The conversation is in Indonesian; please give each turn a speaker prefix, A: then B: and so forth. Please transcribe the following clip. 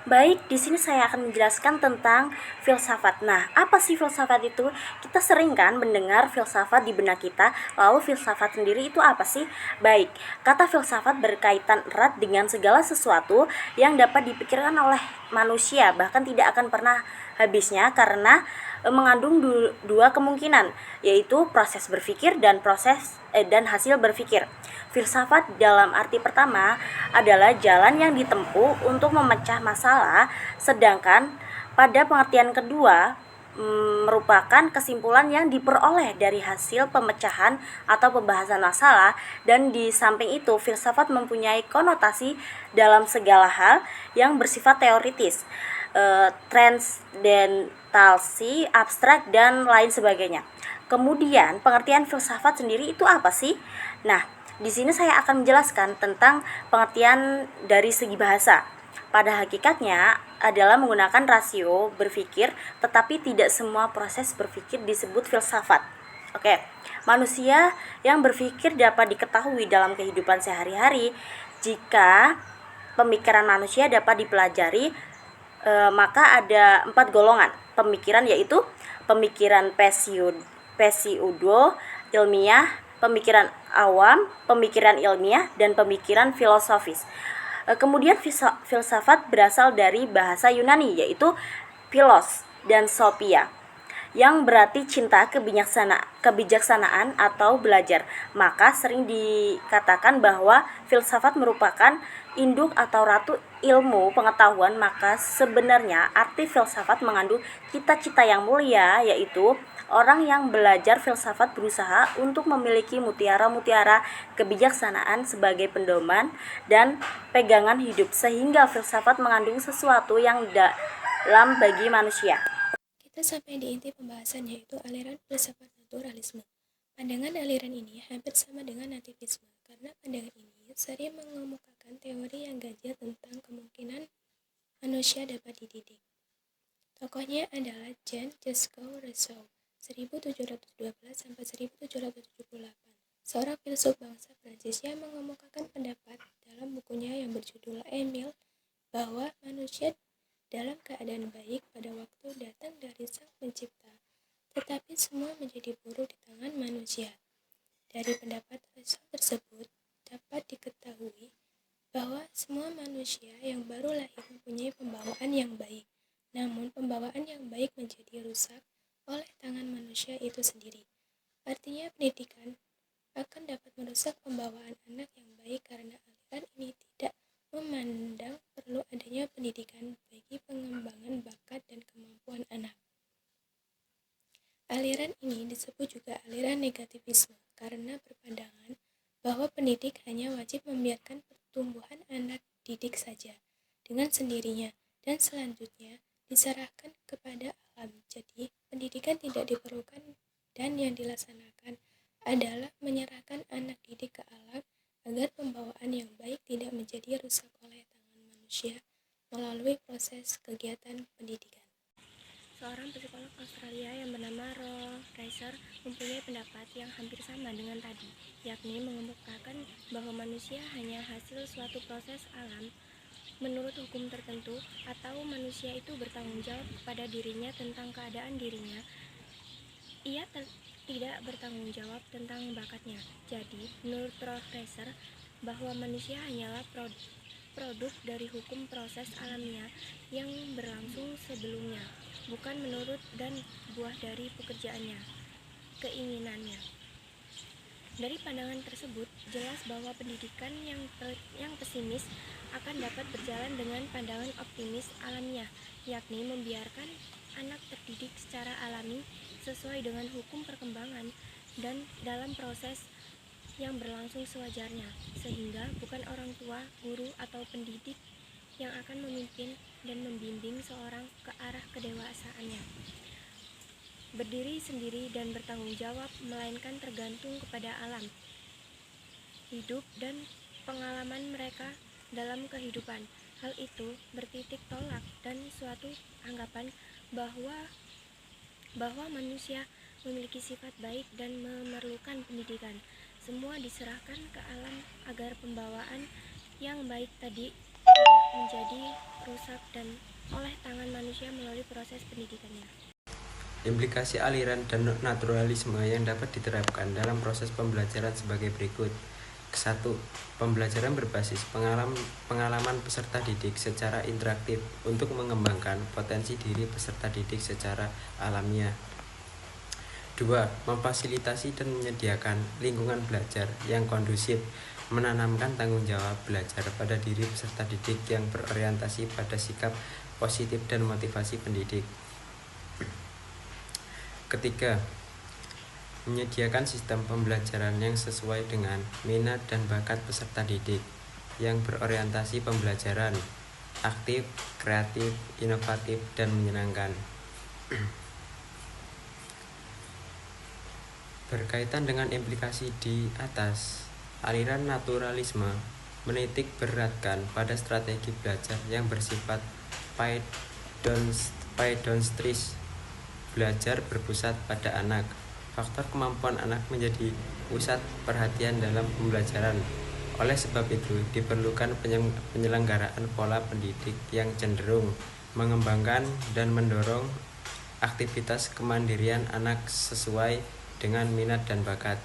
A: Baik, di sini saya akan menjelaskan tentang filsafat. Nah, apa sih filsafat itu? Kita sering kan mendengar filsafat di benak kita, lalu filsafat sendiri itu apa sih? Baik, kata filsafat berkaitan erat dengan segala sesuatu yang dapat dipikirkan oleh manusia, bahkan tidak akan pernah habisnya karena mengandung dua kemungkinan, yaitu proses berpikir dan hasil berpikir. Filsafat dalam arti pertama adalah jalan yang ditempuh untuk memecah masalah, sedangkan pada pengertian kedua merupakan kesimpulan yang diperoleh dari hasil pemecahan atau pembahasan masalah. Dan di samping itu, filsafat mempunyai konotasi dalam segala hal yang bersifat teoritis, transcendentalsi, abstrak, dan lain sebagainya. Kemudian, pengertian filsafat sendiri itu apa sih? Nah, di sini saya akan menjelaskan tentang pengertian dari segi bahasa. Pada hakikatnya adalah menggunakan rasio berpikir, tetapi tidak semua proses berpikir disebut filsafat. Oke, manusia yang berpikir dapat diketahui dalam kehidupan sehari-hari. Jika pemikiran manusia dapat dipelajari, maka ada 4 golongan pemikiran, yaitu pemikiran pseudo ilmiah, pemikiran awam, pemikiran ilmiah, dan pemikiran filosofis. Kemudian filsafat berasal dari bahasa Yunani, yaitu philos dan sophia, yang berarti cinta, kebijaksanaan atau belajar. Maka sering dikatakan bahwa filsafat merupakan induk atau ratu ilmu pengetahuan. Maka sebenarnya arti filsafat mengandung cita-cita yang mulia, yaitu orang yang belajar filsafat berusaha untuk memiliki mutiara-mutiara kebijaksanaan sebagai pedoman dan pegangan hidup, sehingga filsafat mengandung sesuatu yang dalam bagi manusia.
B: Kita sampai di inti pembahasan, yaitu aliran filsafat naturalisme. Pandangan aliran ini hampir sama dengan nativisme, karena pandangan ini sering mengemukakan teori yang ganjil tentang kemungkinan manusia dapat dididik. Tokohnya adalah Jean-Jacques Rousseau, 1712-1778, seorang filsuf bangsa Prancis yang mengemukakan pendapat dalam bukunya yang berjudul Emile bahwa manusia dalam keadaan baik pada waktu datang dari Sang Pencipta, tetapi semua menjadi buruk di tangan manusia. Dari pendapat Rousseau tersebut dapat diketahui bahwa semua manusia yang baru lahir mempunyai pembawaan yang baik, namun pembawaan yang baik menjadi rusak oleh tangan manusia itu sendiri. Artinya pendidikan akan dapat merusak pembawaan anak yang baik, karena aliran ini tidak memandang perlu adanya pendidikan bagi pengembangan bakat dan kemampuan anak. Aliran ini disebut juga aliran negativisme karena berpandangan bahwa pendidik hanya wajib membiarkan pertumbuhan anak didik saja dengan sendirinya dan selanjutnya diserahkan kepada alam. Jadi, pendidikan tidak diperlukan dan yang dilaksanakan adalah menyerahkan anak didik ke alam agar pembawaan yang baik tidak menjadi rusak oleh tangan manusia melalui proses kegiatan pendidikan.
C: Seorang psikolog Australia yang bernama Rolf Fraser mempunyai pendapat yang hampir sama dengan tadi, yakni mengemukakan bahwa manusia hanya hasil suatu proses alam menurut hukum tertentu, atau manusia itu bertanggung jawab kepada dirinya tentang keadaan dirinya. Ia tidak bertanggung jawab tentang bakatnya. Jadi, menurut Rolf Fraser, bahwa manusia hanyalah produk dari hukum proses alamiah yang berlangsung sebelumnya, bukan menurut dan buah dari pekerjaannya, keinginannya. Dari pandangan tersebut, jelas bahwa pendidikan yang pesimis akan dapat berjalan dengan pandangan optimis alamiah, yakni membiarkan anak terdidik secara alami sesuai dengan hukum perkembangan dan dalam proses yang berlangsung sewajarnya, sehingga bukan orang tua, guru, atau pendidik yang akan memimpin dan membimbing seorang ke arah kedewasaannya, berdiri sendiri dan bertanggung jawab, melainkan tergantung kepada alam, hidup, dan pengalaman mereka dalam kehidupan. Hal itu bertitik tolak dan suatu anggapan bahwa manusia memiliki sifat baik dan memerlukan pendidikan. Semua diserahkan ke alam agar pembawaan yang baik tadi tidak menjadi rusak dan oleh tangan manusia melalui proses pendidikannya.
D: Implikasi aliran dan naturalisme yang dapat diterapkan dalam proses pembelajaran sebagai berikut. 1. Pembelajaran berbasis pengalaman peserta didik secara interaktif untuk mengembangkan potensi diri peserta didik secara alamiah. 2. Memfasilitasi dan menyediakan lingkungan belajar yang kondusif, menanamkan tanggung jawab belajar pada diri peserta didik yang berorientasi pada sikap positif dan motivasi pendidik. Ketiga, menyediakan sistem pembelajaran yang sesuai dengan minat dan bakat peserta didik yang berorientasi pembelajaran aktif, kreatif, inovatif, dan menyenangkan. Berkaitan dengan implikasi di atas, aliran naturalisme menitik beratkan pada strategi belajar yang bersifat pedantris, belajar berpusat pada anak. Faktor kemampuan anak menjadi pusat perhatian dalam pembelajaran. Oleh sebab itu, diperlukan penyelenggaraan pola pendidik yang cenderung mengembangkan dan mendorong aktivitas kemandirian anak sesuai dengan minat dan bakat.